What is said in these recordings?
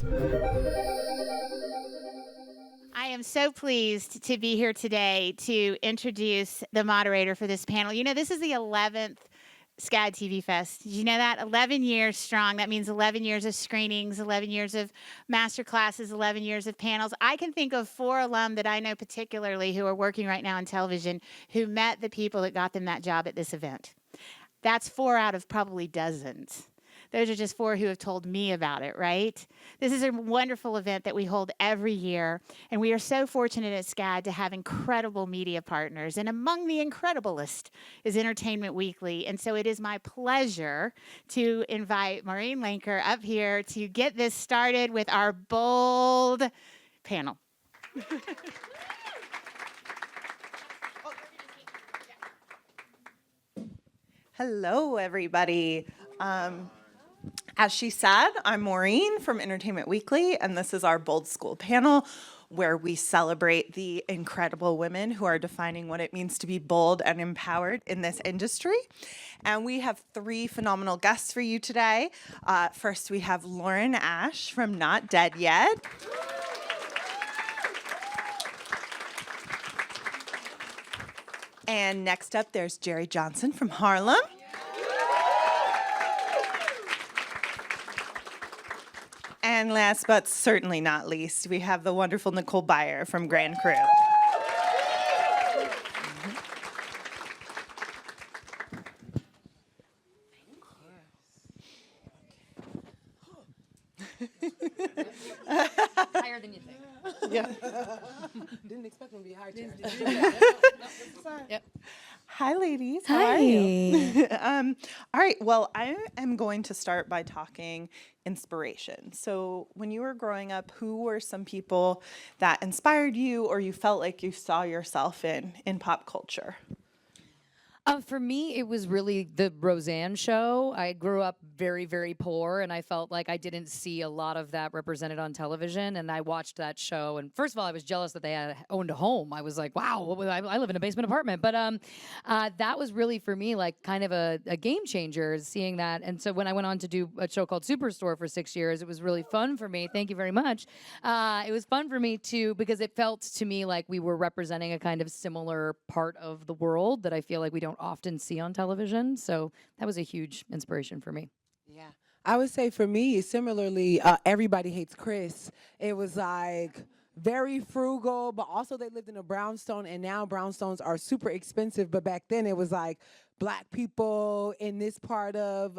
Panelists. I am so pleased to be here today to introduce the moderator for this panel. You know, this is the 11th SCAD TV Fest. Did you know that? 11 years strong. That means 11 years of screenings, 11 years of master classes, 11 years of panels. I can think of 4 alum that I know particularly who are working right now in television who met the people that got them that job at this event. That's 4 out of probably dozens. Those are just 4 who have told me about it, right? This is a wonderful event that we hold every year, and we are so fortunate at SCAD to have incredible media partners. And among the incrediblest is Entertainment Weekly. And so it is my pleasure to invite Maureen Linker up here to get this started with our bold panel. Hello, everybody. As she said, I'm Maureen from Entertainment Weekly, and this is our Bold School panel where we celebrate the incredible women who are defining what it means to be bold and empowered in this industry. And we have 3 phenomenal guests for you today. First, we have Lauren Ash from Not Dead Yet. And next up, there's Jerrie Johnson from Harlem. And last but certainly not least, we have the wonderful Nicole Byer from Grand Crew. Higher than you think. Yeah. Didn't expect them to be high. Yep. Hi, ladies. How are you? All right. Well, I am going to start by talking inspiration. So when you were growing up, who were some people that inspired you or you felt like you saw yourself in pop culture? For me, it was really the Roseanne show. I grew up very, very poor, and I felt like I didn't see a lot of that represented on television. And I watched that show, and first of all, I was jealous that they had owned a home. I was like, wow, I live in a basement apartment. But that was really, for me, like kind of a game changer, seeing that. And so when I went on to do a show called Superstore for 6 years, it was really fun for me. Thank you very much. It was fun for me, too, because it felt to me like we were representing a kind of similar part of the world that I feel like we don't often see on television. So that was a huge inspiration for me. Yeah. I would say for me, similarly, Everybody Hates Chris. It was like very frugal, but also they lived in a brownstone, and now brownstones are super expensive. But back then it was like Black people in this part of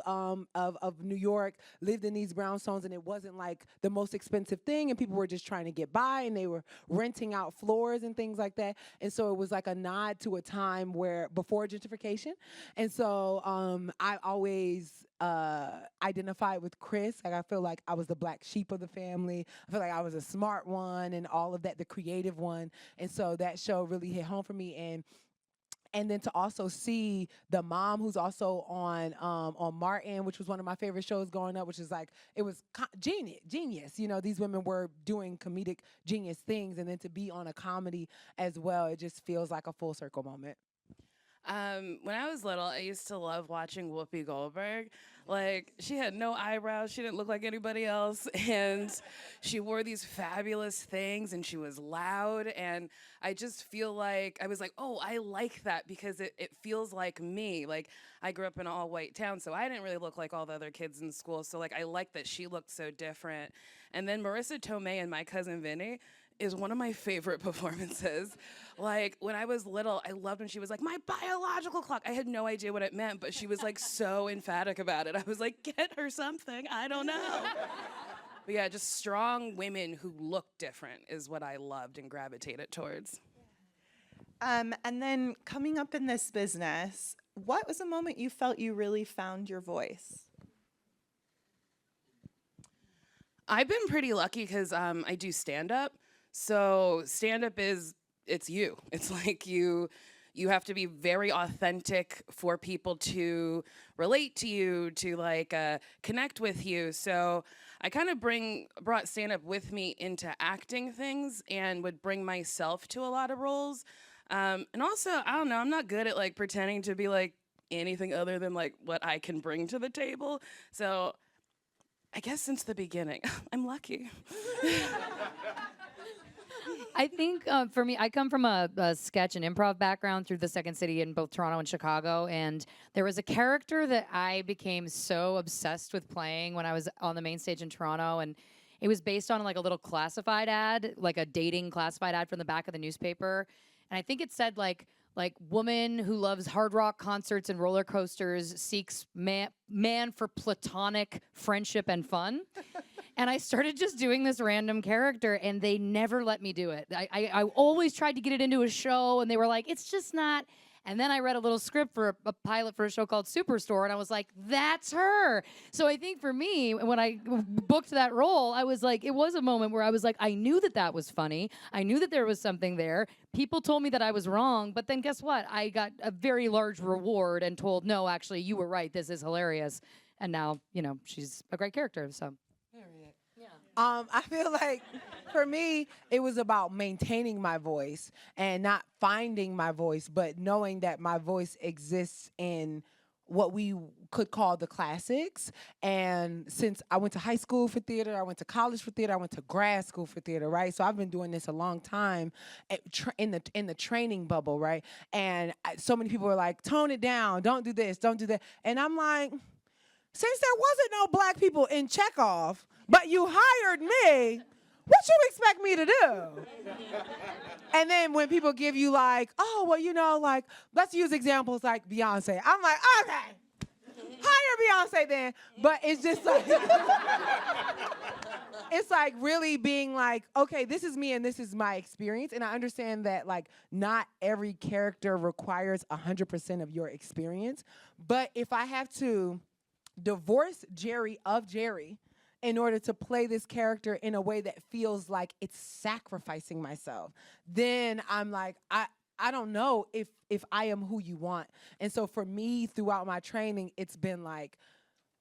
New York lived in these brownstones, and it wasn't like the most expensive thing, and people were just trying to get by, and they were renting out floors and things like that. And so it was like a nod to a time where before gentrification. And so I always identified with Chris. Like I feel like I was the black sheep of the family. I feel like I was a smart one and all of that, the creative one. And so that show really hit home for me. And then to also see the mom who's also on Martin, which was one of my favorite shows growing up, which is like, it was genius. You know, these women were doing comedic genius things, and then to be on a comedy as well, it just feels like a full circle moment. When I was little, I used to love watching Whoopi Goldberg. Like, she had no eyebrows, she didn't look like anybody else, and she wore these fabulous things, and she was loud, and I just feel like, I was like, oh, I like that because it feels like me. Like, I grew up in an all-white town, so I didn't really look like all the other kids in school, so like, I like that she looked so different. And then Marissa Tomei and My Cousin Vinny is one of my favorite performances. Like, when I was little, I loved when she was like, my biological clock. I had no idea what it meant, but she was like so emphatic about it. I was like, get her something, I don't know. But yeah, just strong women who look different is what I loved and gravitated towards. And then coming up in this business, what was a moment you felt you really found your voice? I've been pretty lucky because I do stand-up. So stand-up it's you. It's like you have to be very authentic for people to relate to you, to like connect with you. So I kind of brought stand-up with me into acting things and would bring myself to a lot of roles. And also, I don't know, I'm not good at like pretending to be like anything other than like what I can bring to the table. So I guess since the beginning. I'm lucky. I think for me, I come from a sketch and improv background through the Second City in both Toronto and Chicago. And there was a character that I became so obsessed with playing when I was on the main stage in Toronto. And it was based on like a little classified ad, like a dating classified ad from the back of the newspaper. And I think it said like woman who loves hard rock concerts and roller coasters seeks man for platonic friendship and fun. And I started just doing this random character, and they never let me do it. I always tried to get it into a show, and they were like, it's just not. And then I read a little script for a pilot for a show called Superstore, and I was like, that's her. So I think for me, when I booked that role, I was like, it was a moment where I was like, I knew that that was funny. I knew that there was something there. People told me that I was wrong, but then guess what? I got a very large reward and told, no, actually, you were right. This is hilarious. And now, she's a great character, so. I feel like for me, it was about maintaining my voice and not finding my voice, but knowing that my voice exists in what we could call the classics. And since I went to high school for theater, I went to college for theater, I went to grad school for theater, right? So I've been doing this a long time in the training bubble, right? And so many people are like, tone it down, don't do this, don't do that. And I'm like, since there wasn't no black people in Chekhov, but you hired me, what you expect me to do? And then when people give you like, oh, well, like, let's use examples like Beyonce. I'm like, okay, hire Beyonce then. But it's just like, it's like really being like, okay, this is me and this is my experience. And I understand that like not every character requires 100% of your experience. But if I have to divorce Jerrie of Jerrie in order to play this character in a way that feels like it's sacrificing myself, then I'm like, I don't know if I am who you want. And so for me, throughout my training, it's been like,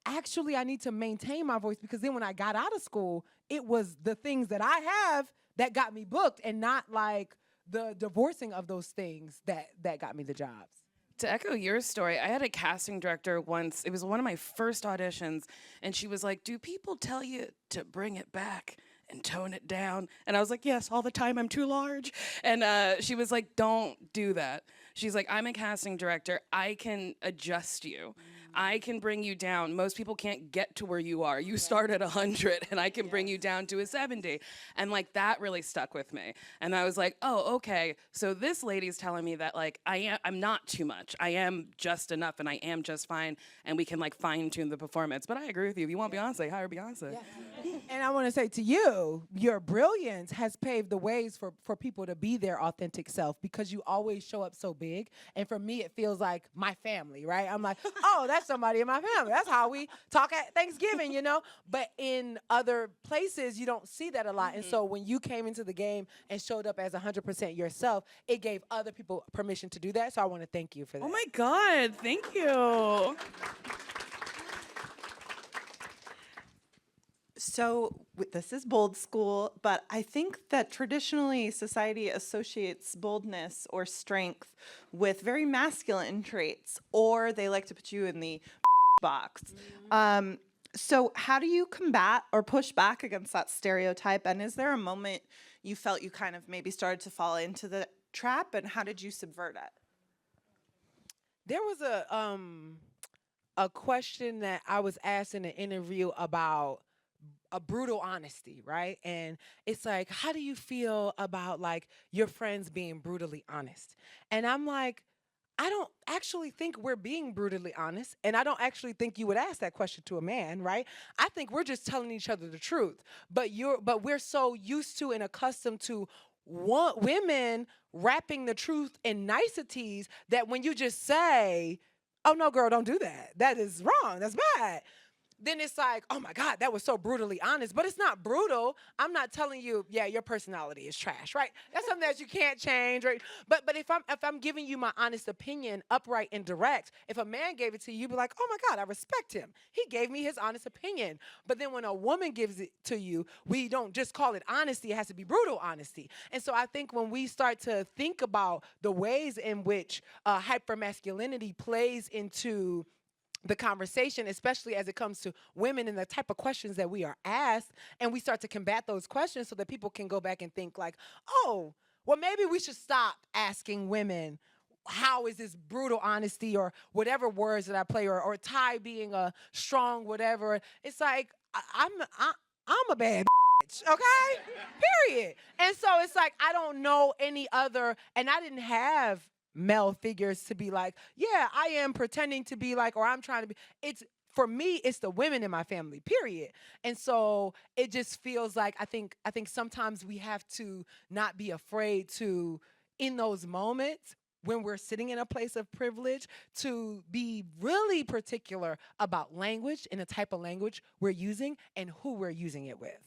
actually, I need to maintain my voice, because then when I got out of school, it was the things that I have that got me booked, and not like the divorcing of those things that got me the jobs. To echo your story, I had a casting director once. It was one of my first auditions, and she was like, do people tell you to bring it back and tone it down? And I was like, yes, all the time, I'm too large. And she was like, don't do that. She's like, I'm a casting director. I can adjust you. I can bring you down. Most people can't get to where you are. You start at 100, and I can bring you down to a 70. And like that really stuck with me. And I was like, oh, okay. So this lady's telling me that like I'm not too much. I am just enough, and I am just fine. And we can like fine tune the performance. But I agree with you. If you want Beyonce, hire Beyonce. Yeah. And I want to say to you, your brilliance has paved the ways for people to be their authentic self, because you always show up so big. And for me, it feels like my family, right? I'm like, oh, that's somebody in my family. That's how we talk at Thanksgiving, But in other places, you don't see that a lot. And so when you came into the game and showed up as 100% yourself, it gave other people permission to do that. So I want to thank you for that. Oh my God, thank you. So this is bold school, but I think that traditionally society associates boldness or strength with very masculine traits, or they like to put you in the box. So how do you combat or push back against that stereotype? And is there a moment you felt you kind of maybe started to fall into the trap, and how did you subvert it? There was a question that I was asked in an interview about a brutal honesty, right? And it's like, how do you feel about like your friends being brutally honest? And I'm like, I don't actually think we're being brutally honest, and I don't actually think you would ask that question to a man, right? I think we're just telling each other the truth. But we're so used to and accustomed to women wrapping the truth in niceties that when you just say, oh no, girl, don't do that. That is wrong. That's bad. Then it's like, oh my God, that was so brutally honest. But it's not brutal. I'm not telling you, yeah, your personality is trash, right? That's something that you can't change, right? But if I'm giving you my honest opinion, upright and direct, if a man gave it to you, you'd be like, oh my God, I respect him. He gave me his honest opinion. But then when a woman gives it to you, we don't just call it honesty. It has to be brutal honesty. And so I think when we start to think about the ways in which hypermasculinity plays into the conversation, especially as it comes to women and the type of questions that we are asked, and we start to combat those questions so that people can go back and think like, oh, well, maybe we should stop asking women, how is this brutal honesty or whatever words that I play, or Ty being a strong whatever. It's like, I'm a bad bitch, okay? Period. And so it's like, I don't know any other, and I didn't have male figures to be like, yeah, I am pretending to be like, or I'm trying to be. It's, for me, it's the women in my family, period. And so it just feels like, I think sometimes we have to not be afraid to, in those moments when we're sitting in a place of privilege, to be really particular about language and the type of language we're using and who we're using it with.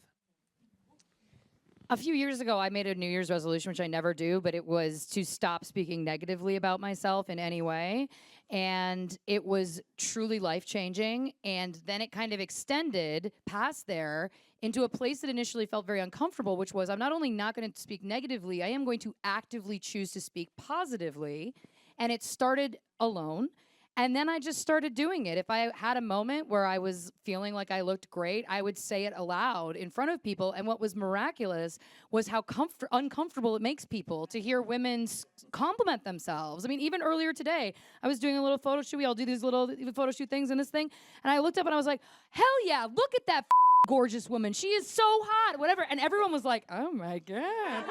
A few years ago, I made a New Year's resolution, which I never do, but it was to stop speaking negatively about myself in any way. And it was truly life-changing. And then it kind of extended past there into a place that initially felt very uncomfortable, which was, I'm not only not going to speak negatively, I am going to actively choose to speak positively. And it started alone. And then I just started doing it. If I had a moment where I was feeling like I looked great, I would say it aloud in front of people. And what was miraculous was how uncomfortable it makes people to hear women compliment themselves. I mean, even earlier today, I was doing a little photo shoot. We all do these little photo shoot things in this thing. And I looked up and I was like, hell yeah, look at that gorgeous woman. She is so hot, whatever. And everyone was like, oh my God.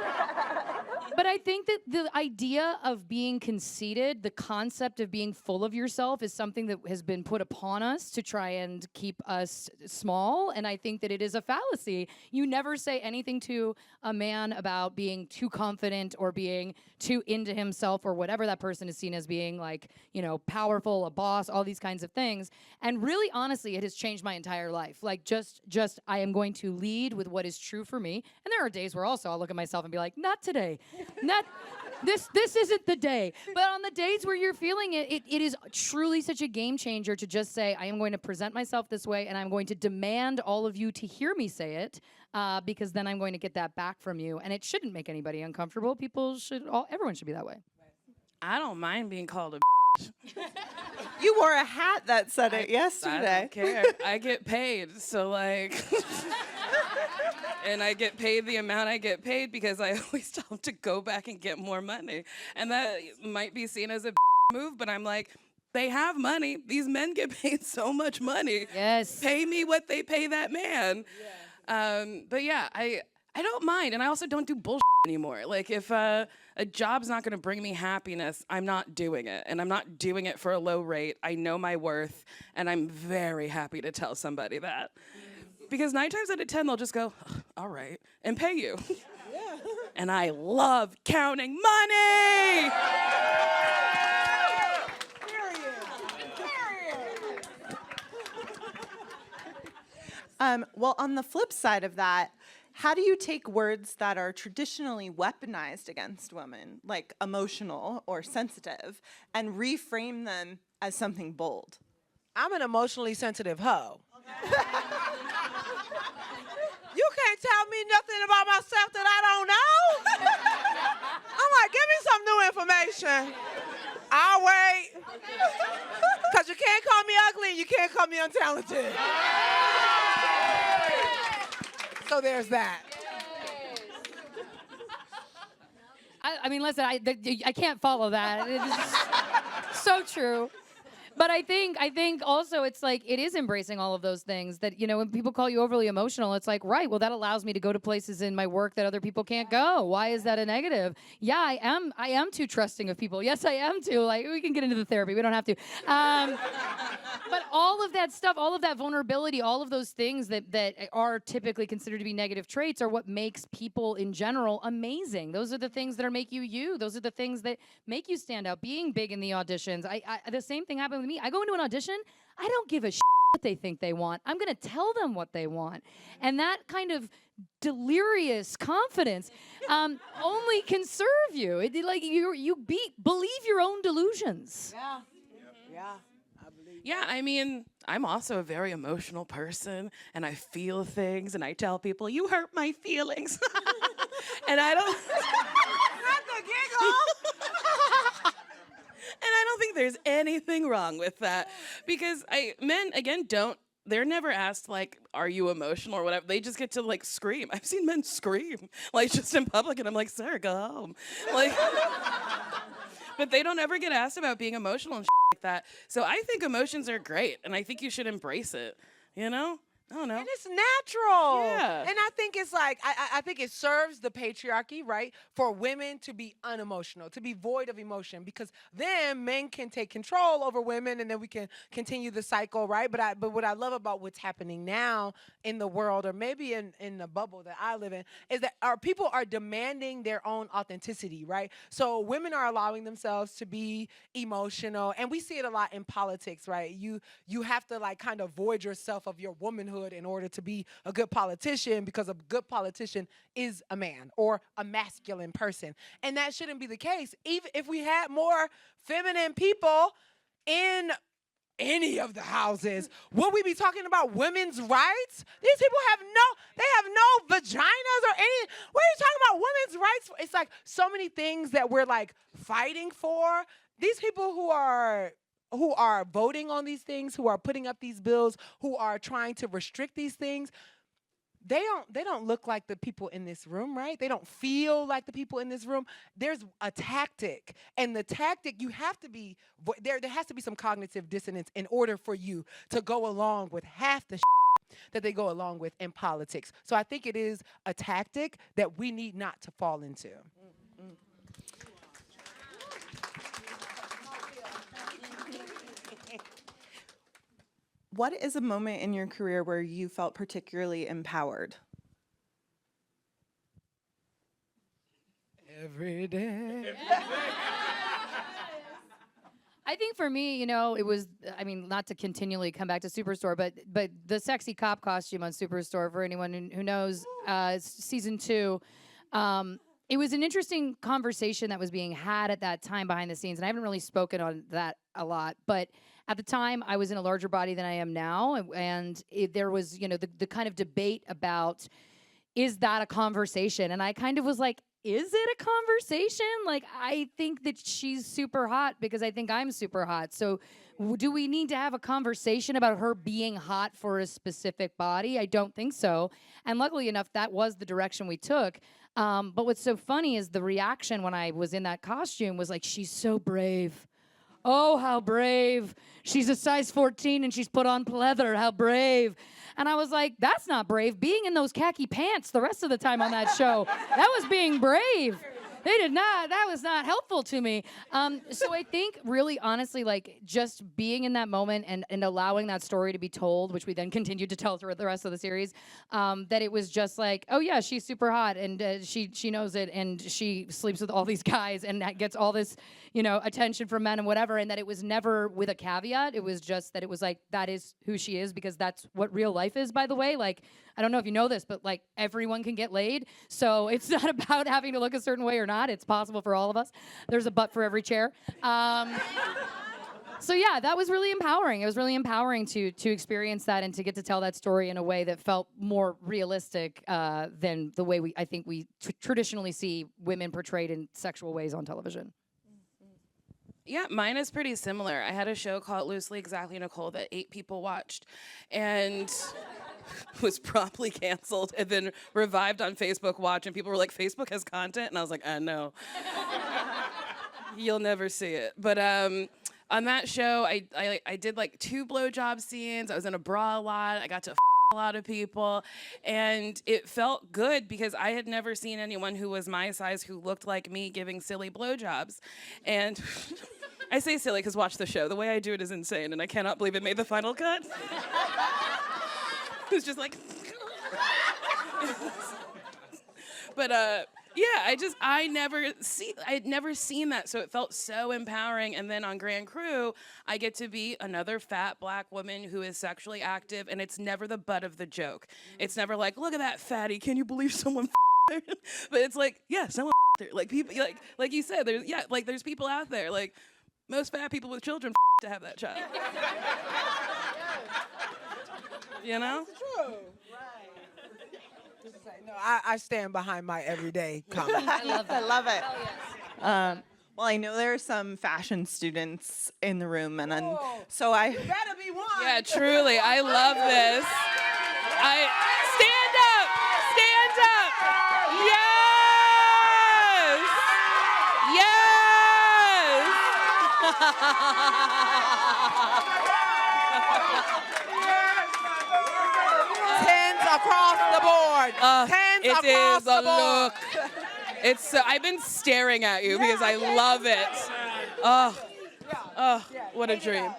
But I think that the idea of being conceited, the concept of being full of yourself, is something that has been put upon us to try and keep us small. And I think that it is a fallacy. You never say anything to a man about being too confident or being too into himself or whatever that person is seen as being, like, you know, powerful, a boss, all these kinds of things. And really, honestly, it has changed my entire life. Like, just I am going to lead with what is true for me. And there are days where also I'll look at myself and be like, not today. Not this isn't the day. But on the days where you're feeling it, it is truly such a game changer to just say, I am going to present myself this way, and I'm going to demand all of you to hear me say it, because then I'm going to get that back from you. And it shouldn't make anybody uncomfortable. Everyone should be that way. I don't mind being called a You wore a hat that said it I yesterday. don't care. I get paid, so like, and I get paid the amount I get paid because I always tell them to go back and get more money. And that might be seen as a move, but I'm like, they have money. These men get paid so much money. Yes. Pay me what they pay that man. Yeah. But yeah, I don't mind, and I also don't do bullshit anymore. Like, if a job's not going to bring me happiness, I'm not doing it, and I'm not doing it for a low rate. I know my worth, and I'm very happy to tell somebody that. Because 9 times out of 10, they'll just go, all right, and pay you. Yeah. And I love counting money! Well, on the flip side of that, how do you take words that are traditionally weaponized against women, like emotional or sensitive, and reframe them as something bold? I'm an emotionally sensitive hoe. You can't tell me nothing about myself that I don't know. I'm like, give me some new information. I'll wait. Because you can't call me ugly and you can't call me untalented. So there's that. I mean, listen, I can't follow that. It's so true. But I think also it's like, it is embracing all of those things that, you know, when people call you overly emotional, it's like, right, well, that allows me to go to places in my work that other people can't go. Why is that a negative? Yeah, I am too trusting of people. Yes, I am too. Like, we can get into the therapy. We don't have to. But all of that stuff, all of that vulnerability, all of those things that are typically considered to be negative traits are what makes people in general amazing. Those are the things that make you you. Those are the things that make you stand out. Being big in the auditions. The same thing happened with me. I go into an audition, I don't give a shit what they think they want. I'm going to tell them what they want. And that kind of delirious confidence only can serve you. Believe your own delusions. Yeah. Yeah. Yeah, I mean, I'm also a very emotional person, and I feel things, and I tell people, you hurt my feelings. And I don't... Not the giggle. And I don't think think there's anything wrong with that. Because men, again, they're never asked, like, are you emotional or whatever. They just get to, like, scream. I've seen men scream, like, just in public, and I'm like, sir, go home. Like, but they don't ever get asked about being emotional and like that. So I think emotions are great, and I think you should embrace it, you know? I don't know. And it's natural. Yeah. And I think it's like, I think it serves the patriarchy, right? For women to be unemotional, to be void of emotion, because then men can take control over women and then we can continue the cycle, right? But what I love about what's happening now in the world, or maybe in the bubble that I live in, is that our people are demanding their own authenticity, right? So women are allowing themselves to be emotional, and we see it a lot in politics, right? You have to like kind of void yourself of your womanhood in order to be a good politician, because a good politician is a man or a masculine person. And that shouldn't be the case. Even if we had more feminine people in any of the houses, would we be talking about women's rights? These people have no vaginas or any. What are you talking about women's rights? It's like so many things that we're like fighting for. These people who are voting on these things, who are putting up these bills, who are trying to restrict these things, they don't look like the people in this room, right? They don't feel like the people in this room. There's a tactic, and the tactic, you have to be there has to be some cognitive dissonance in order for you to go along with half the that they go along with in politics. So I think it is a tactic that we need not to fall into. What is a moment in your career where you felt particularly empowered? Every day. I think for me, it was, I mean, not to continually come back to Superstore, but the sexy cop costume on Superstore, for anyone who knows, season 2, it was an interesting conversation that was being had at that time behind the scenes, and I haven't really spoken on that a lot, but at the time, I was in a larger body than I am now, and there was, the kind of debate about, is that a conversation? And I kind of was like, is it a conversation? Like, I think that she's super hot because I think I'm super hot. So do we need to have a conversation about her being hot for a specific body? I don't think so. And luckily enough, that was the direction we took. But what's so funny is the reaction when I was in that costume was like, she's so brave. Oh, how brave. She's a size 14 and she's put on pleather. How brave. And I was like, that's not brave. Being in those khaki pants the rest of the time on that show, that was being brave. That was not helpful to me. So I think really honestly, like just being in that moment and allowing that story to be told, which we then continued to tell throughout the rest of the series, that it was just like, oh yeah, she's super hot and she knows it and she sleeps with all these guys and that gets all this, attention from men and whatever. And that it was never with a caveat. It was just that it was like, that is who she is because that's what real life is, by the way. Like, I don't know if you know this, but like everyone can get laid. So it's not about having to look a certain way or not. It's possible for all of us. There's a butt for every chair. So yeah, that was really empowering. It was really empowering to experience that and to get to tell that story in a way that felt more realistic than the way I think we traditionally see women portrayed in sexual ways on television. Yeah, mine is pretty similar. I had a show called Loosely Exactly Nicole that 8 people watched and was promptly canceled and then revived on Facebook Watch, and people were like, Facebook has content? And I was like, I know. You'll never see it. But on that show, I did like 2 blowjob scenes. I was in a bra a lot. I got to a lot of people, and it felt good because I had never seen anyone who was my size who looked like me giving silly blowjobs. And I say silly because watch the show. The way I do it is insane, and I cannot believe it made the final cut. It was just like, but yeah, I'd never seen that, so it felt so empowering. And then on Grand Crew, I get to be another fat black woman who is sexually active, and it's never the butt of the joke. It's never like, look at that fatty, can you believe someone her? But it's like, yeah, someone her. Like people, like you said, there's people out there, like most fat people with children to have that child. You know? That's true. Right. No, I stand behind my everyday comment. I love it. Hell yes. Well, I know there are some fashion students in the room, and so I Better be one. Yeah, truly. I love this. Stand up. Stand up. Yes. Tens across the board. Tens It across is the a board. look. It's so, I've been staring at you because I love it. Oh, what a dream.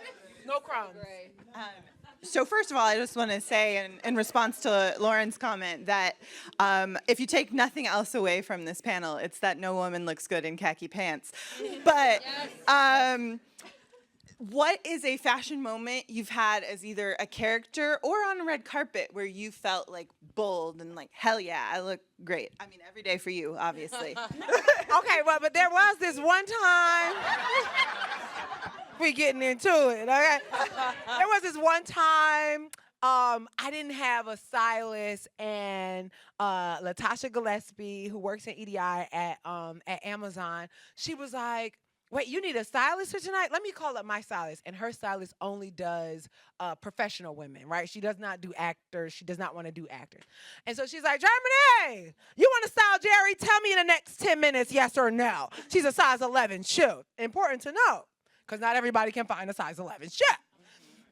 No crumbs. So first of all, I just want to say, in response to Lauren's comment, that if you take nothing else away from this panel, it's that no woman looks good in khaki pants. But what is a fashion moment you've had as either a character or on a red carpet where you felt like bold and like, hell yeah, I look great? I mean, every day for you, obviously. Okay, well, but there was this one time. We getting into it, okay? There was this one time I didn't have a stylist, and Latasha Gillespie, who works in EDI at Amazon, she was like, wait, you need a stylist for tonight? Let me call up my stylist. And her stylist only does professional women, right? She does not do actors. She does not want to do actors. And so she's like, Germany, you want to style Jerrie? Tell me in the next 10 minutes, yes or no. She's a size 11 shoe. Important to know, because not everybody can find a size 11 shoe.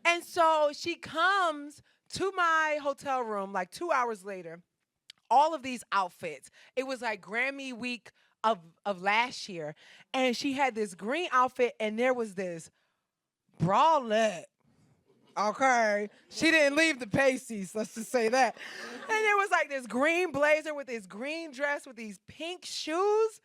And so she comes to my hotel room like 2 hours later, all of these outfits. It was like Grammy week of last year, and she had this green outfit, and there was this bralette. Okay, she didn't leave the pasties. Let's just say that. And there was like this green blazer with this green dress with these pink shoes.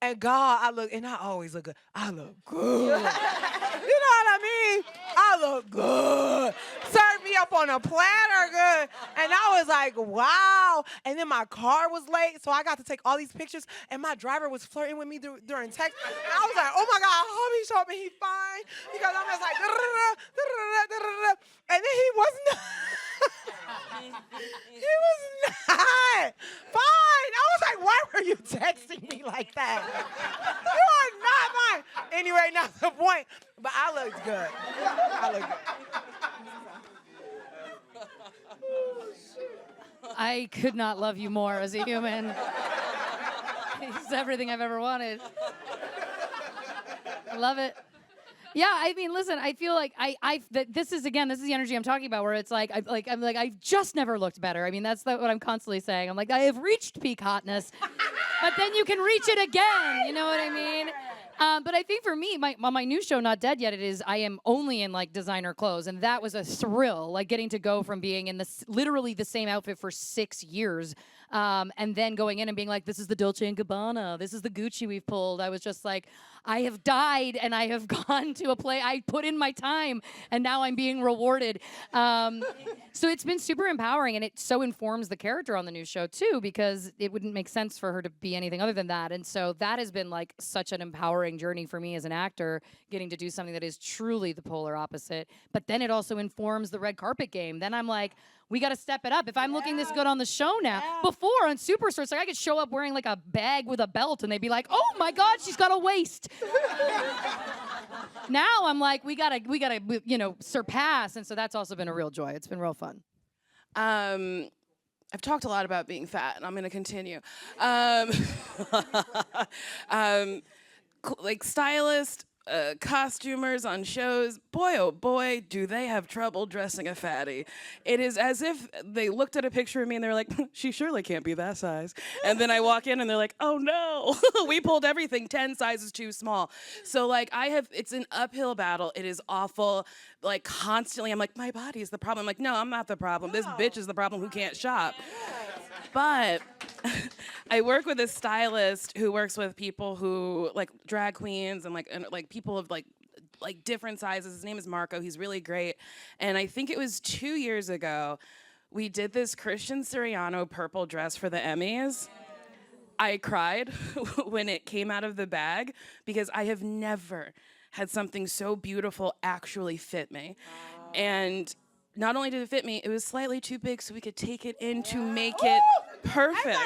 And God, I always look good. I look good. You know what I mean? I look good. Served me up on a platter good. And I was like, wow. And then my car was late, so I got to take all these pictures, and my driver was flirting with me during text. And I was like, oh my God, I hope he showed me he fine. Because I'm just like, and then he was not. He was not fine. I was like, why were you texting me like that? You are not fine. Anyway, not the point. But I looked good. I looked good. I could not love you more as a human. He's everything I've ever wanted. I love it. Yeah, I mean, listen, I feel like this is the energy I'm talking about, where it's like, I've just never looked better. I mean, that's what I'm constantly saying. I'm like, I have reached peak hotness, but then you can reach it again. You know what I mean? But I think for me, my new show, Not Dead Yet, I am only in like designer clothes, and that was a thrill, like getting to go from being in literally the same outfit for 6 years, and then going in and being like, this is the Dolce & Gabbana, this is the Gucci we've pulled. I was just like, I have died, and I have gone to a play. I put in my time, and now I'm being rewarded. So it's been super empowering, and it so informs the character on the new show too, because it wouldn't make sense for her to be anything other than that. And so that has been like such an empowering journey for me as an actor, getting to do something that is truly the polar opposite. But then it also informs the red carpet game. Then I'm like, we got to step it up. If I'm looking this good on the show now, before on Superstore, like I could show up wearing like a bag with a belt, and they'd be like, "Oh my God, she's got a waist." Now I'm like, we gotta, surpass, and so that's also been a real joy. It's been real fun. I've talked a lot about being fat, and I'm going to continue. Like stylist, costumers on shows, boy, oh boy, do they have trouble dressing a fatty. It is as if they looked at a picture of me and they're like, she surely can't be that size. And then I walk in and they're like, oh no, we pulled everything 10 sizes too small. So like it's an uphill battle. It is awful. Like constantly, I'm like, my body is the problem. I'm like, no, I'm not the problem. This bitch is the problem who can't shop. But I work with a stylist who works with people who like drag queens and like people of like different sizes. His name is Marco. He's really great. And I think it was 2 years ago, we did this Christian Siriano purple dress for the Emmys. I cried when it came out of the bag because I have never had something so beautiful actually fit me. And not only did it fit me, it was slightly too big so we could take it in to make it perfect.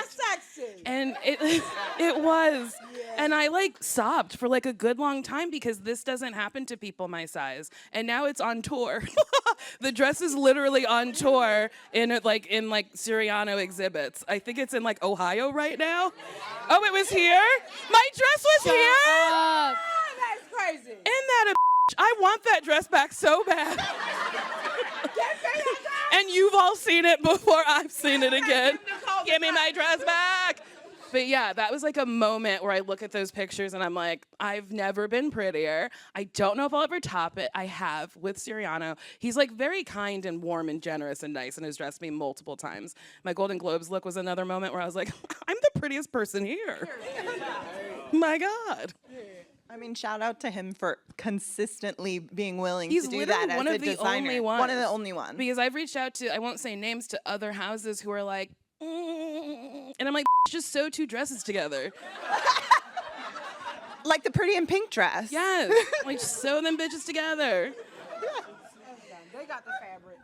And it was. And I like sobbed for like a good long time because this doesn't happen to people my size. And now it's on tour. The dress is literally on tour in Siriano exhibits. I think it's in like Ohio right now. Oh, it was here? My dress was here? That's crazy. Isn't that a I want that dress back so bad. And you've all seen it before I've seen it again. Give me my dress back. But yeah, that was like a moment where I look at those pictures and I'm like, I've never been prettier. I don't know if I'll ever top it. I have with Siriano. He's like very kind and warm and generous and nice and has dressed me multiple times. My Golden Globes look was another moment where I was like, I'm the prettiest person here. My God. I mean, shout out to him for consistently being willing He's to do literally that as one a of the designer. only ones. One of the only ones. Because I've reached out to, I won't say names, to other houses who are like, and I'm like, just sew two dresses together. Like the pretty and pink dress. Yes, like just sew them bitches together. They got the fabric.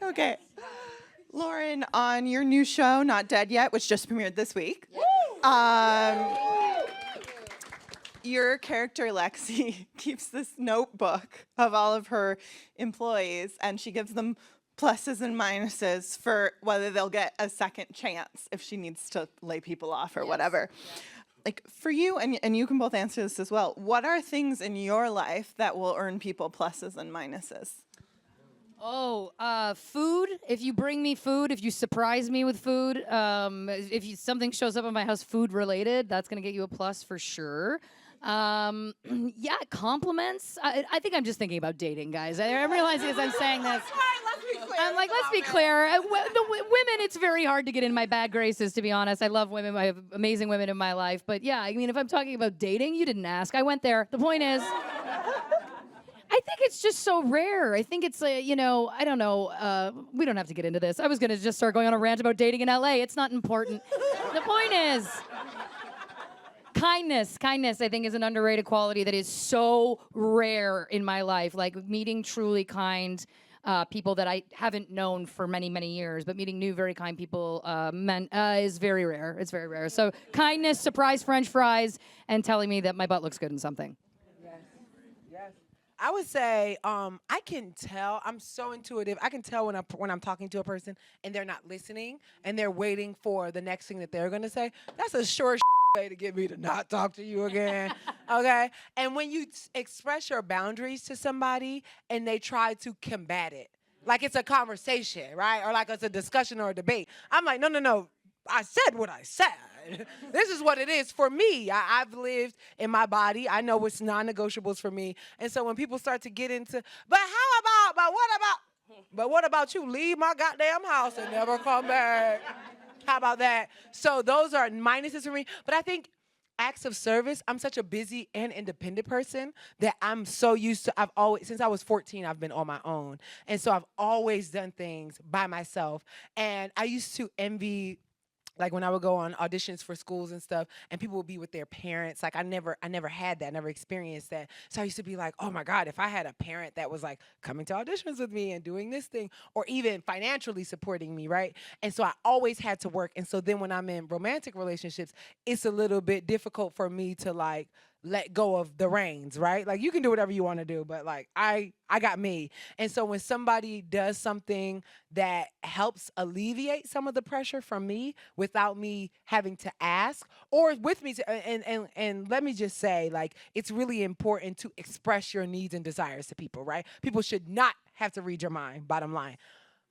Okay. Lauren, on your new show, Not Dead Yet, which just premiered this week, your character, Lexi, keeps this notebook of all of her employees, and she gives them pluses and minuses for whether they'll get a second chance if she needs to lay people off or whatever. Like, for you, and you can both answer this as well, what are things in your life that will earn people pluses and minuses? Food. If you bring me food, if you surprise me with food, something shows up in my house food related, that's gonna get you a plus for sure. Yeah, compliments. I think I'm just thinking about dating, guys. I'm realizing as I'm saying this. I'm like, let's be clear. Women, it's very hard to get in my bad graces, to be honest. I love women. I have amazing women in my life. But yeah, I mean, if I'm talking about dating, you didn't ask. I went there. The point is, I think it's just so rare. I think it's, I don't know. We don't have to get into this. I was going to just start going on a rant about dating in LA. It's not important. The point is, kindness, I think, is an underrated quality that is so rare in my life. Like meeting truly kind people that I haven't known for many, many years, but meeting new, very kind people is very rare. It's very rare. So kindness, surprise French fries, and telling me that my butt looks good in something. Yes. I would say I can tell. I'm so intuitive. I can tell when I'm talking to a person and they're not listening and they're waiting for the next thing that they're going to say. That's a sure way to get me to not talk to you again. Okay? And when you express your boundaries to somebody and they try to combat it, like it's a conversation, right? Or like it's a discussion or a debate. I'm like, no. I said what I said. This is what it is for me. I've lived in my body. I know what's non-negotiables for me. And so when people start to get into, but what about you? Leave my goddamn house and never come back. How about that? So those are minuses for me. But I think acts of service, I'm such a busy and independent person that I'm so used to, since I was 14, I've been on my own. And so I've always done things by myself. And I used to envy, like when I would go on auditions for schools and stuff, and people would be with their parents. Like I never had that, never experienced that. So I used to be like, oh my God, if I had a parent that was like coming to auditions with me and doing this thing, or even financially supporting me, right? And so I always had to work. And so then when I'm in romantic relationships, it's a little bit difficult for me to like let go of the reins, right? Like you can do whatever you want to do, but like I got me. And so when somebody does something that helps alleviate some of the pressure from me without me having to ask, or with me to, and let me just say, like, it's really important to express your needs and desires to people, right? People should not have to read your mind, bottom line.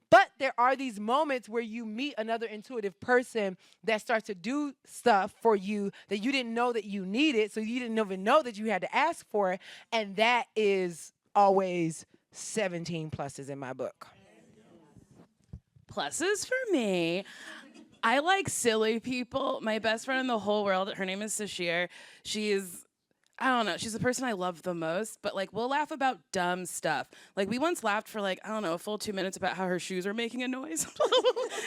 But there are these moments where you meet another intuitive person that starts to do stuff for you that you didn't know that you needed, so you didn't even know that you had to ask for it, and that is always 17 pluses in my book. Pluses for me. I like silly people. My best friend in the whole world, her name is Sashir. I don't know, she's the person I love the most, but like we'll laugh about dumb stuff. Like we once laughed for like, I don't know, a full 2 minutes about how her shoes are making a noise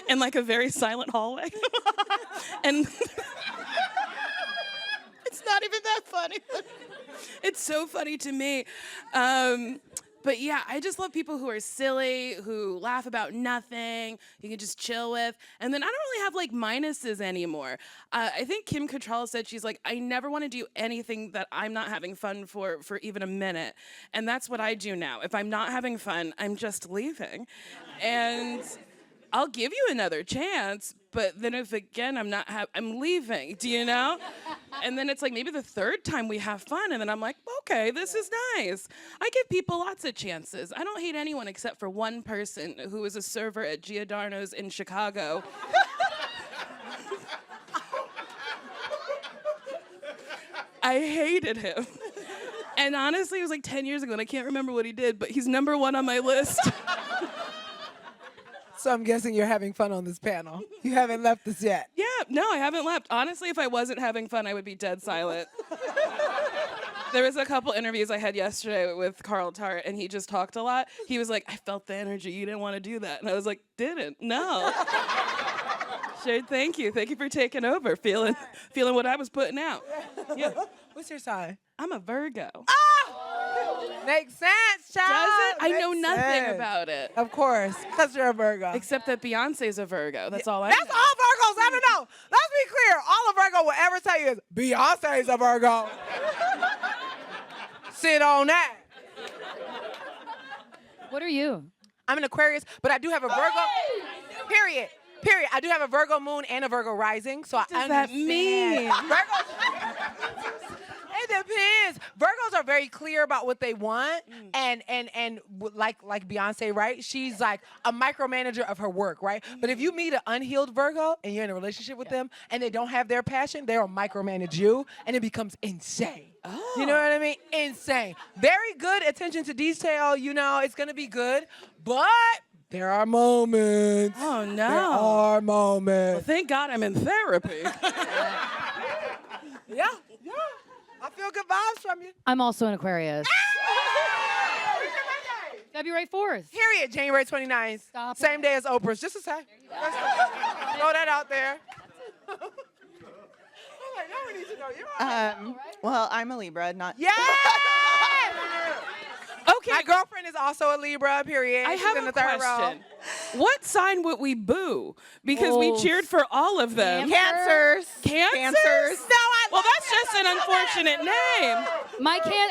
in like a very silent hallway. And it's not even that funny. It's so funny to me. But yeah, I just love people who are silly, who laugh about nothing, you can just chill with. And then I don't really have like minuses anymore. I think Kim Cattrall said, she's like, I never want to do anything that I'm not having fun for even a minute. And that's what I do now. If I'm not having fun, I'm just leaving. And I'll give you another chance, but then if again I'm leaving, do you know? And then it's like maybe the third time we have fun, and then I'm like, okay, this is nice. I give people lots of chances. I don't hate anyone except for one person who was a server at Giordano's in Chicago. I hated him. And honestly, it was like 10 years ago, and I can't remember what he did, but he's number one on my list. So I'm guessing you're having fun on this panel. You haven't left us yet. Yeah, no, I haven't left. Honestly, if I wasn't having fun, I would be dead silent. There was a couple interviews I had yesterday with Carl Tart, and he just talked a lot. He was like, I felt the energy. You didn't want to do that. And I was like, didn't? No. Sure, thank you. Thank you for taking over, feeling what I was putting out. Yeah. What's your sign? I'm a Virgo. Makes sense, child. Does it? I know Makes nothing sense. about it. Of course, because you're a Virgo. Except that Beyonce's a Virgo. That's all I That's know. all Virgos ever know. Let's be clear. All a Virgo will ever tell you is Beyonce's a Virgo. Sit on that. What are you? I'm an Aquarius, but I do have a Virgo. Period. Period. I do have a Virgo moon and a Virgo rising, so I does that understand. mean? Virgos. It depends. Virgos are very clear about what they want, and like Beyonce, right? She's like a micromanager of her work, right? But if you meet an unhealed Virgo and you're in a relationship with them and they don't have their passion, they'll micromanage you, and it becomes insane. Oh. You know what I mean? Insane. Very good attention to detail. You know, it's gonna be good, but there are moments. Oh, no. There are moments. Well, thank God I'm in therapy. Yeah. I feel good vibes from you. I'm also an Aquarius. February 4th. Period. January 29th. Stop Same day as Oprah's. Just to say. Throw that out there. I'm like, no, we need to know. You're right. Well, I'm a Libra, not. Yes! Okay. My girlfriend is also a Libra, period. I She's have in a the third question. row. What sign would we boo? Because we Oh. cheered for all of them. Cancers. Cancers? No, I Well, love that's just an unfortunate name.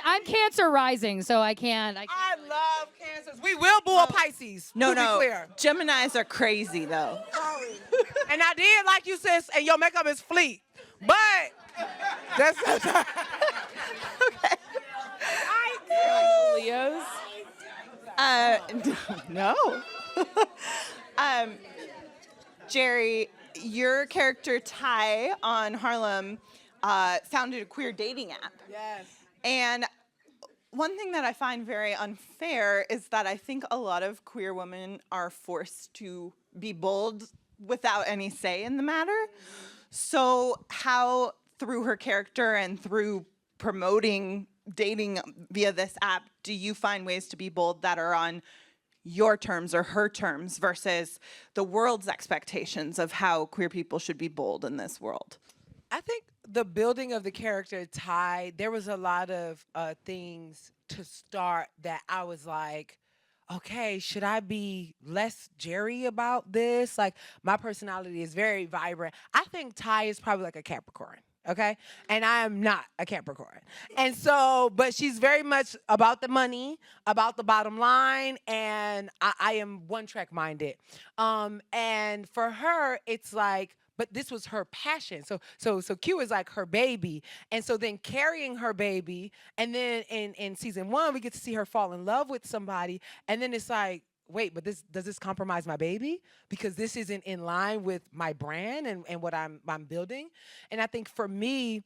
I'm Cancer rising, so I can't. I love Cancers. We will boo a Pisces. No, to be no. clear. Geminis are crazy, though. Sorry. And I did like you, sis, and your makeup is fleet. But that's Okay. Leos? No. Jerry, your character Ty on Harlem founded a queer dating app. yes. And one thing that I find very unfair is that I think a lot of queer women are forced to be bold without any say in the matter. So how, through her character and through promoting dating via this app, do you find ways to be bold that are on your terms or her terms versus the world's expectations of how queer people should be bold in this world? I think the building of the character Ty, there was a lot of things to start that I was like, okay, should I be less Jerry about this? Like, my personality is very vibrant. I think Ty is probably like a Capricorn. Okay. And I am not a Capricorn. And so, but she's very much about the money, about the bottom line, and I am one track minded. And for her, it's like, but this was her passion. So Q is like her baby. And so then carrying her baby, and then in season 1, we get to see her fall in love with somebody. And then it's like, wait, but does this compromise my baby? Because this isn't in line with my brand and what I'm building. And I think for me,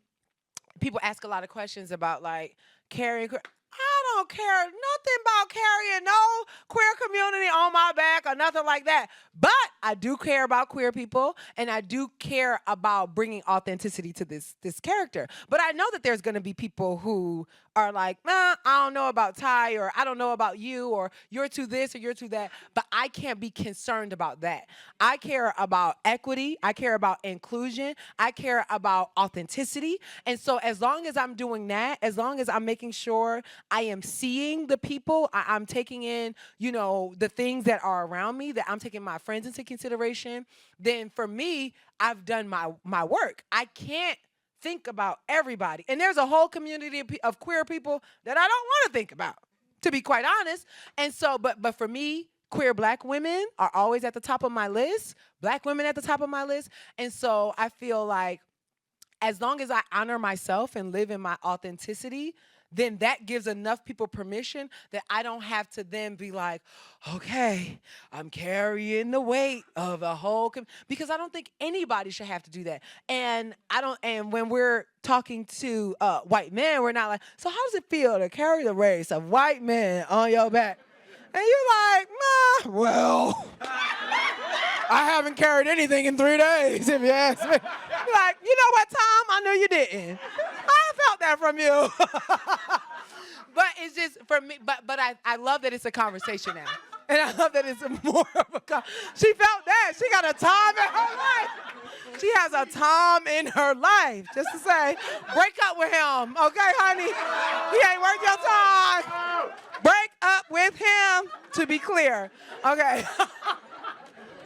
people ask a lot of questions about like carrying. I don't care nothing about carrying no queer community on my back or nothing like that. But I do care about queer people, and I do care about bringing authenticity to this character. But I know that there's going to be people who are like, I don't know about Ty, or I don't know about you, or you're to this or you're to that. But I can't be concerned about that. I care about equity. I care about inclusion. I care about authenticity. And so as long as I'm doing that, as long as I'm making sure I am seeing the people, I'm taking in, you know, the things that are around me, that I'm taking my friends into consideration, then for me, I've done my work. I can't think about everybody. And there's a whole community of queer people that I don't want to think about, to be quite honest. And so, but for me, queer Black women are always at the top of my list, Black women at the top of my list. And so I feel like as long as I honor myself and live in my authenticity, then that gives enough people permission that I don't have to then be like, okay, I'm carrying the weight of a whole, because I don't think anybody should have to do that. And when we're talking to white men, we're not like, so how does it feel to carry the race of white men on your back? And you're like, nah, well, I haven't carried anything in 3 days, if you ask me. Like, you know what, Tom? I know you didn't. I felt that from you. But it's just, for me, but I love that it's a conversation now. And I love that it's more of a She felt that. She got a Tom in her life. She has a Tom in her life. Just to say, break up with him. Okay, honey? He ain't worth your time. Break up with him, to be clear. Okay.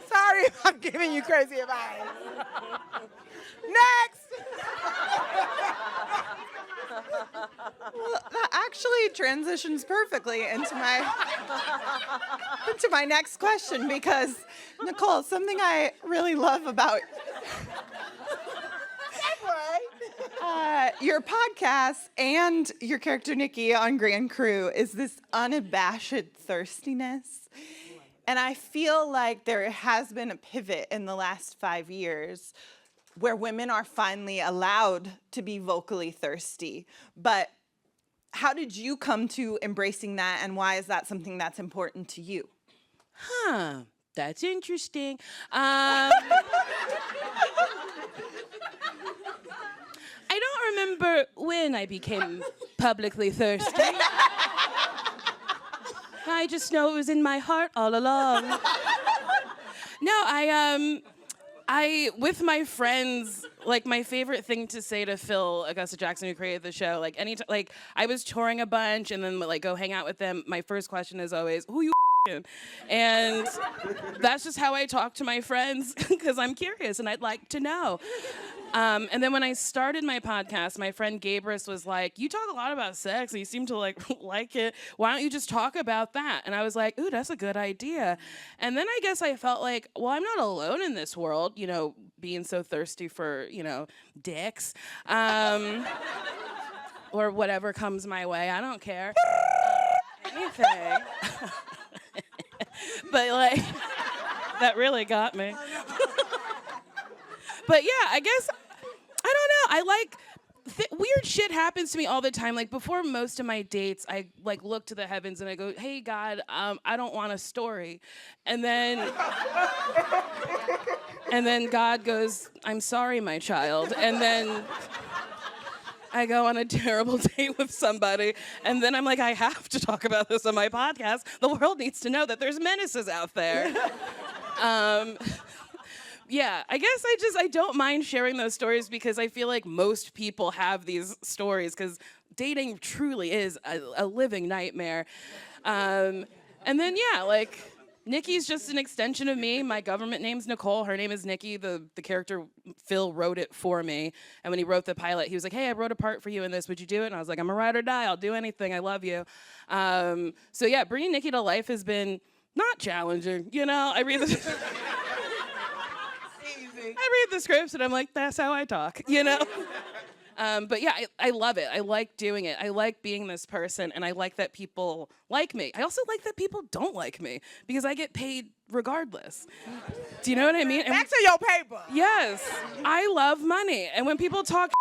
Sorry if I'm giving you crazy advice. Next. Well, that actually transitions perfectly into my next question, because Nicole, something I really love about your podcast and your character Nikki on Grand Crew is this unabashed thirstiness. And I feel like there has been a pivot in the last 5 years where women are finally allowed to be vocally thirsty. But how did you come to embracing that, and why is that something that's important to you? That's interesting. I don't remember when I became publicly thirsty. I just know it was in my heart all along. No, I with my friends, like, my favorite thing to say to Phil Augusta Jackson, who created the show, like, anytime, like, I was touring a bunch and then, like, go hang out with them, my first question is always, who you f***ing? And that's just how I talk to my friends, because I'm curious and I'd like to know. And then when I started my podcast, my friend Gabrus was like, you talk a lot about sex and you seem to like it. Why don't you just talk about that? And I was like, ooh, that's a good idea. And then I guess I felt like, well, I'm not alone in this world, you know, being so thirsty for, you know, dicks. Or whatever comes my way. I don't care. Anything. But, like, that really got me. But yeah, I guess, I don't know. I like, weird shit happens to me all the time. Like, before most of my dates, I like look to the heavens and I go, hey God, I don't want a story. And then God goes, I'm sorry, my child. And then I go on a terrible date with somebody, and then I'm like, I have to talk about this on my podcast. The world needs to know that there's menaces out there. Yeah, I guess I don't mind sharing those stories, because I feel like most people have these stories, because dating truly is a living nightmare. And then, yeah, like, Nikki's just an extension of me. My government name's Nicole. Her name is Nikki. The character, Phil, wrote it for me. And when he wrote the pilot, he was like, hey, I wrote a part for you in this. Would you do it? And I was like, I'm a ride or die. I'll do anything. I love you. So, yeah, bringing Nikki to life has been not challenging. You know, I read the scripts and I'm like, that's how I talk, you know? But yeah, I love it. I like doing it. I like being this person, and I like that people like me. I also like that people don't like me, because I get paid regardless. Do you know what I mean? Back to your paper. Yes. I love money. And when people talk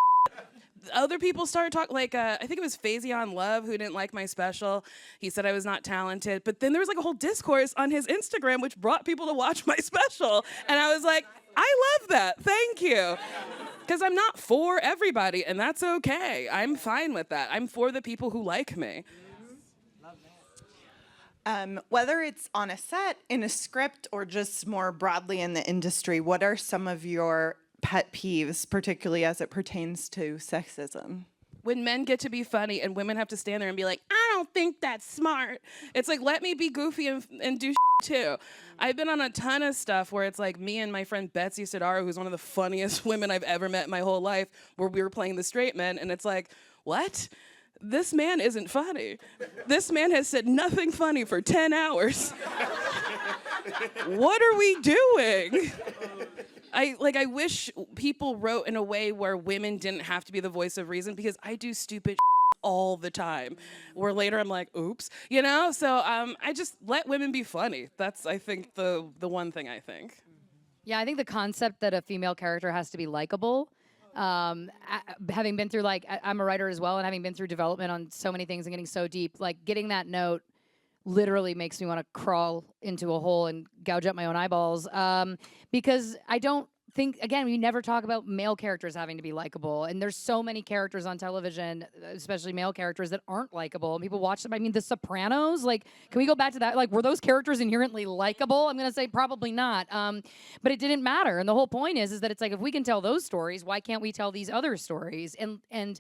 other people started talking, like, I think it was Faison Love who didn't like my special. He said I was not talented. But then there was like a whole discourse on his Instagram which brought people to watch my special. And I was like, I love that. Thank you. Because I'm not for everybody, and that's okay. I'm fine with that. I'm for the people who like me. Whether it's on a set, in a script, or just more broadly in the industry, what are some of your pet peeves, particularly as it pertains to sexism? When men get to be funny and women have to stand there and be like, I don't don't think that's smart. It's like, let me be goofy and do too. I've been on a ton of stuff where it's like me and my friend Betsy Sidara, who's one of the funniest women I've ever met in my whole life, where we were playing the straight men, and it's like, what? This man isn't funny. This man has said nothing funny for 10 hours. What are we doing? I wish people wrote in a way where women didn't have to be the voice of reason, because I do stupid all the time, where later I'm like, oops, you know? So I just let women be funny. That's, I think, the one thing I think. Yeah, I think the concept that a female character has to be likable, having been through, like, I'm a writer as well, and having been through development on so many things and getting so deep, like, getting that note literally makes me want to crawl into a hole and gouge out my own eyeballs, because I don't think, again, we never talk about male characters having to be likable, and there's so many characters on television, especially male characters, that aren't likable, and people watch them. I mean, The Sopranos, like, can we go back to that? Like, were those characters inherently likable? I'm gonna say probably not, but it didn't matter, and the whole point is that it's like, if we can tell those stories, why can't we tell these other stories? And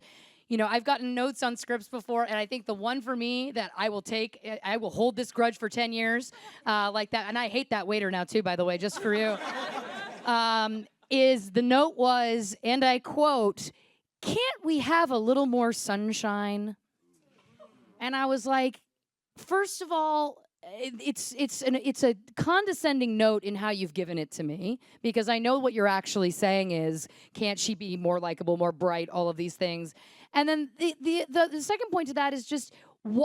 you know, I've gotten notes on scripts before, and I think the one for me that I will take, I will hold this grudge for 10 years, like that, and I hate that waiter now too, by the way, just for you, is the note was, and I quote, "Can't we have a little more sunshine?" And I was like, first of all, it's a condescending note in how you've given it to me, because I know what you're actually saying is, can't she be more likable, more bright, all of these things. And then the second point to that is just,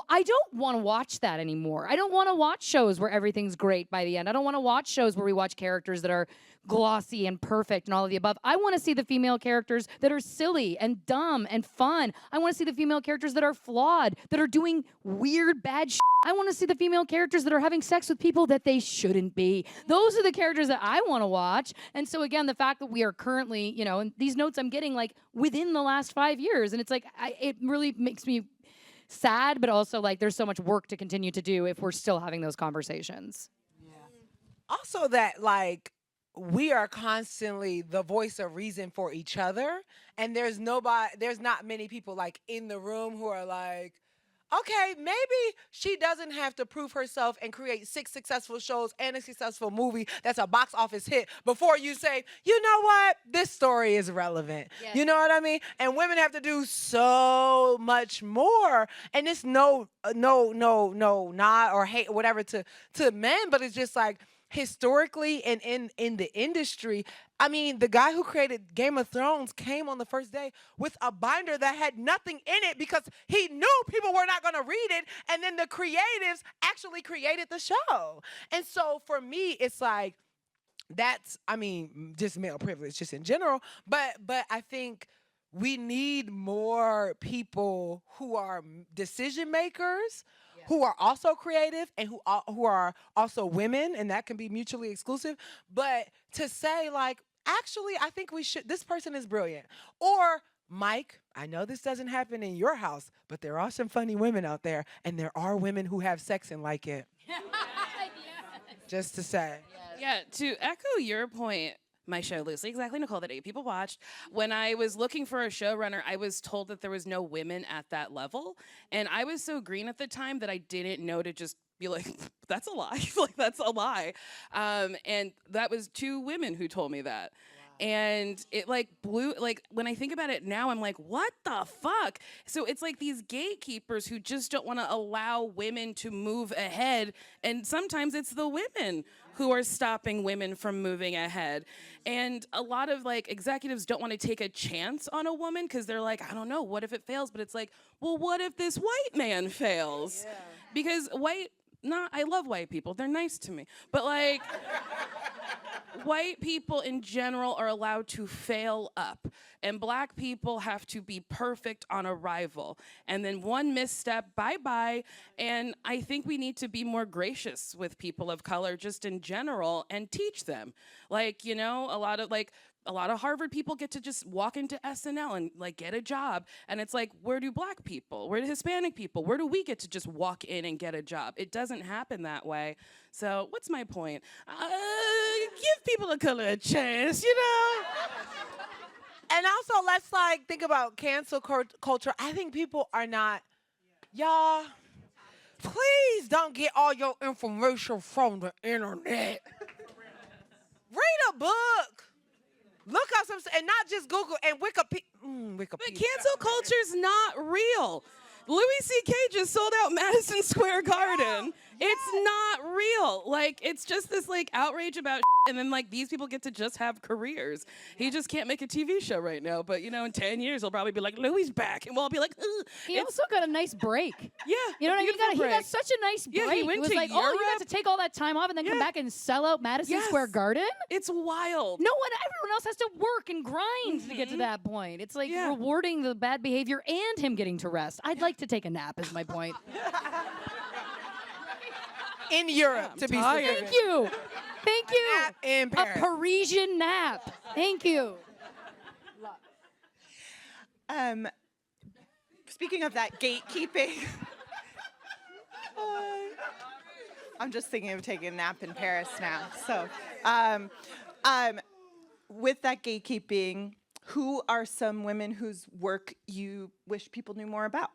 I don't want to watch that anymore. I don't want to watch shows where everything's great by the end. I don't want to watch shows where we watch characters that are glossy and perfect and all of the above. I want to see the female characters that are silly and dumb and fun. I want to see the female characters that are flawed, that are doing weird, bad shit. I want to see the female characters that are having sex with people that they shouldn't be. Those are the characters that I want to watch. And so again, the fact that we are currently, you know, and these notes I'm getting like within the last 5 years, and it's like, it really makes me sad, but also like there's so much work to continue to do if we're still having those conversations. Also that, like, we are constantly the voice of reason for each other, and there's not many people like in the room who are like, okay, maybe she doesn't have to prove herself and create 6 successful shows and a successful movie that's a box office hit before you say, you know what, this story is relevant. Yes. You know what I mean? And women have to do so much more. And it's no nod or hate or whatever to men, but it's just like, historically and in the industry, I mean, the guy who created Game of Thrones came on the first day with a binder that had nothing in it because he knew people were not going to read it, and then the creatives actually created the show. And so for me, it's like, that's, I mean, just male privilege just in general, but I think we need more people who are decision makers, who are also creative, and who are also women, and that can be mutually exclusive. But to say, like, actually, I think this person is brilliant. Or, Mike, I know this doesn't happen in your house, but there are some funny women out there, and there are women who have sex and like it. Just to say. Yeah, to echo your point, my show Loosely Exactly Nicole that 8 people watched, when I was looking for a showrunner, I was told that there was no women at that level, and I was so green at the time that I didn't know to just be like, that's a lie. Like, that's a lie. And that was 2 women who told me that. And it like blew, like when I think about it now, I'm like, what the fuck? So it's like these gatekeepers who just don't want to allow women to move ahead. And sometimes it's the women who are stopping women from moving ahead. And a lot of like executives don't want to take a chance on a woman because they're like, I don't know, what if it fails? But it's like, well, what if this white man fails? Yeah. Because I love white people. They're nice to me. But like, white people in general are allowed to fail up, and black people have to be perfect on arrival. And then one misstep, bye-bye. And I think we need to be more gracious with people of color just in general and teach them. Like, you know, a lot of Harvard people get to just walk into SNL and like get a job. And it's like, where do black people, where do Hispanic people, where do we get to just walk in and get a job? It doesn't happen that way. So what's my point? Give people of color a chance, you know? And also, let's like think about cancel culture. I think people are not, y'all, please don't get all your information from the internet. Read a book. Look up some, and not just Google and Wikipedia. But cancel culture's not real. Louis C.K. just sold out Madison Square Garden. It's not real. Like, it's just this, like, outrage about and then, like, these people get to just have careers. He just can't make a TV show right now. But, you know, in 10 years, he'll probably be like, Louis back. And we'll all be like, ugh. He also got a nice break. Yeah. You know what I mean? beautiful He got break. such a nice break. Yeah, he went it was to like, oh, you got Europe. to take all that time off and then come Yeah. back and sell out Madison Yes. Square Garden? It's wild. No one, everyone else has to work and grind to get to that point. It's like Yeah. rewarding the bad behavior and him getting to rest. I'd like to take a nap, is my point. In Europe, to be tired. specific. Thank you. Thank you. nap in A Paris. Parisian nap. Thank you. Speaking of that gatekeeping, I'm just thinking of taking a nap in Paris now. So, with that gatekeeping, who are some women whose work you wish people knew more about?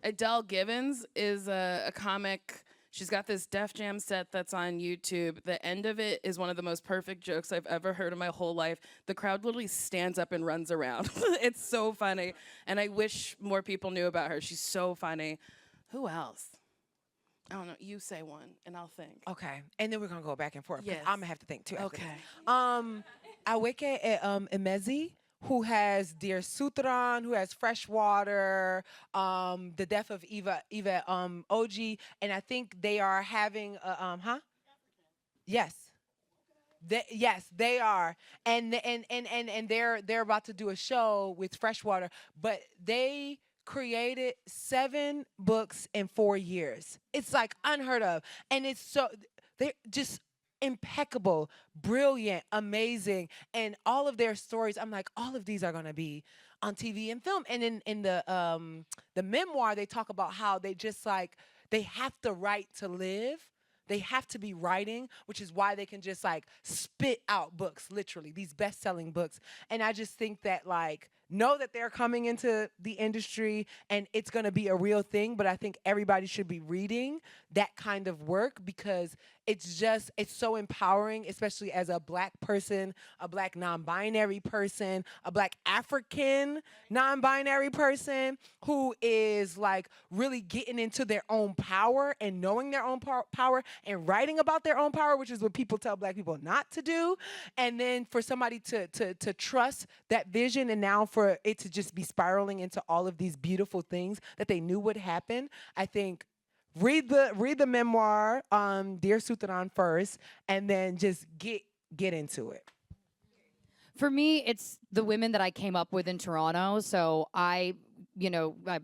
Adele Givens is a comic. She's got this Def Jam set that's on YouTube. The end of it is one of the most perfect jokes I've ever heard in my whole life. The crowd literally stands up and runs around. It's so funny. And I wish more people knew about her. She's so funny. Who else? I don't know. You say one, and I'll think. Okay, and then we're gonna go back and forth. 'Cause Yes. I'm gonna have to think too. After Okay. this. Aweke Emezi, who has Dear Sutran, who has Freshwater, the death of Eva Oji, and I think they are having Yes. Yes, they are, and they're about to do a show with Freshwater, but they created 7 books in 4 years. It's like unheard of, and they're just impeccable, brilliant, amazing, and all of their stories. I'm like, all of these are gonna be on TV and film. And in the memoir, they talk about how they just like they have to write to live. They have to be writing, which is why they can just like spit out books, literally these best-selling books. And I just think that like know that they're coming into the industry and it's going to be a real thing, but I think everybody should be reading that kind of work because it's so empowering, especially as a Black person, a Black non-binary person, a Black African non-binary person who is like really getting into their own power and knowing their own power and writing about their own power, which is what people tell Black people not to do. And then for somebody to trust that vision and now for it to just be spiraling into all of these beautiful things that they knew would happen, I think read the memoir, Dear Sutran first, and then just get into it. For me, it's the women that I came up with in Toronto. So I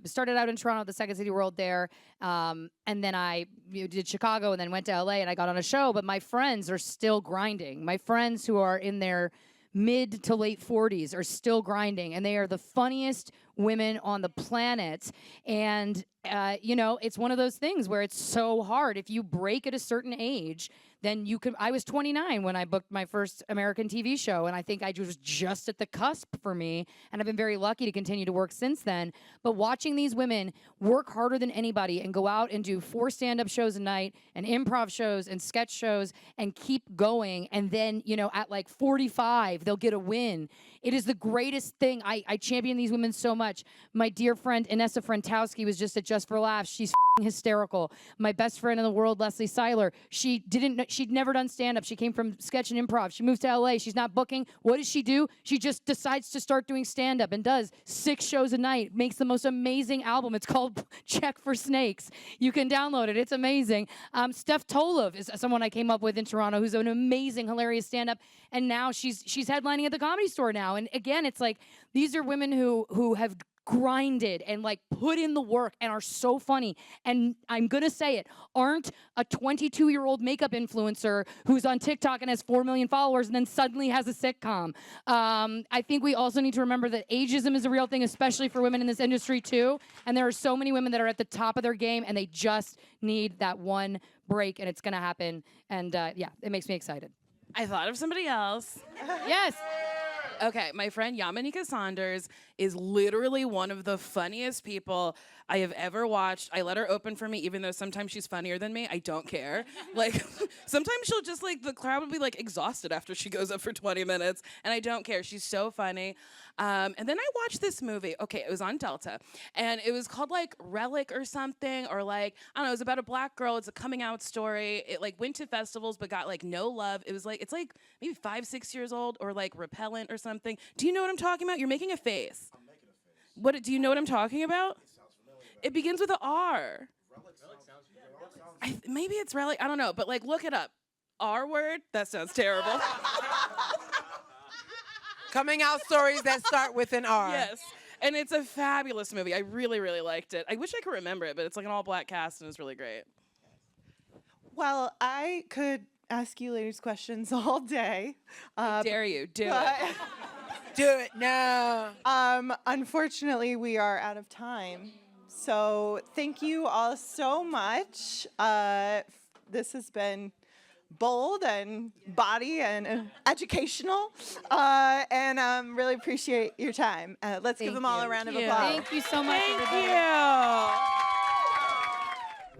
started out in Toronto at the Second City World there, and then I did Chicago and then went to LA and I got on a show, but my friends are still grinding. My friends who are in their mid to late 40s are still grinding, and they are the funniest women on the planet. And it's one of those things where it's so hard. If you break at a certain age, then you could. I was 29 when I booked my first American TV show, and I think I was just at the cusp for me, and I've been very lucky to continue to work since then. But watching these women work harder than anybody and go out and do 4 stand-up shows a night and improv shows and sketch shows and keep going, and then, at like 45, they'll get a win. It is the greatest thing. I champion these women so much. My dear friend Inessa Frantowski was just at Just for Laughs. She's hysterical. My best friend in the world, Leslie Seiler, she'd never done stand-up. She came from sketch and improv. She moved to LA. She's not booking. What does she do? She just decides to start doing stand-up and does 6 shows a night, makes the most amazing album. It's called Check for Snakes. You can download it. It's amazing. Steph Tolov is someone I came up with in Toronto who's an amazing, hilarious stand-up, and now she's headlining at the Comedy Store now. And again, it's like these are women who have grinded and like put in the work and are so funny. And I'm gonna say it, aren't a 22-year-old makeup influencer who's on TikTok and has 4 million followers and then suddenly has a sitcom. I think we also need to remember that ageism is a real thing, especially for women in this industry too. And there are so many women that are at the top of their game and they just need that one break, and it's gonna happen. And it makes me excited. I thought of somebody else. Yes. Okay, my friend Yamanika Saunders is literally one of the funniest people I have ever watched. I let her open for me, even though sometimes she's funnier than me. I don't care. Like, sometimes she'll just, like, the crowd will be, like, exhausted after she goes up for 20 minutes, and I don't care. She's so funny. And then I watched this movie. Okay, it was on Delta, and it was called, like, Relic or something, or, like, I don't know, it was about a black girl. It's a coming out story. It, like, went to festivals but got, like, no love. It was, like, it's, like, maybe 5-6 years old, or, like, Repellent or something. Do you know what I'm talking about? You're making a face. I'm making a face. What, do you know what I'm talking about? It sounds familiar. It begins with an R. Maybe it's Relic. I don't know, but, like, look it up. R word? That sounds terrible. Coming out stories that start with an R. Yes. And it's a fabulous movie. I really, really liked it. I wish I could remember it, but it's like an all-black cast, and it's really great. Well, I could ask you ladies questions all day. I dare you. Do it. Do it now. Unfortunately, we are out of time. So thank you all so much. This has been bold and body and educational, and really appreciate your time. Let's give them all a round of applause. Thank you so much. Thank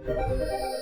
everybody. you.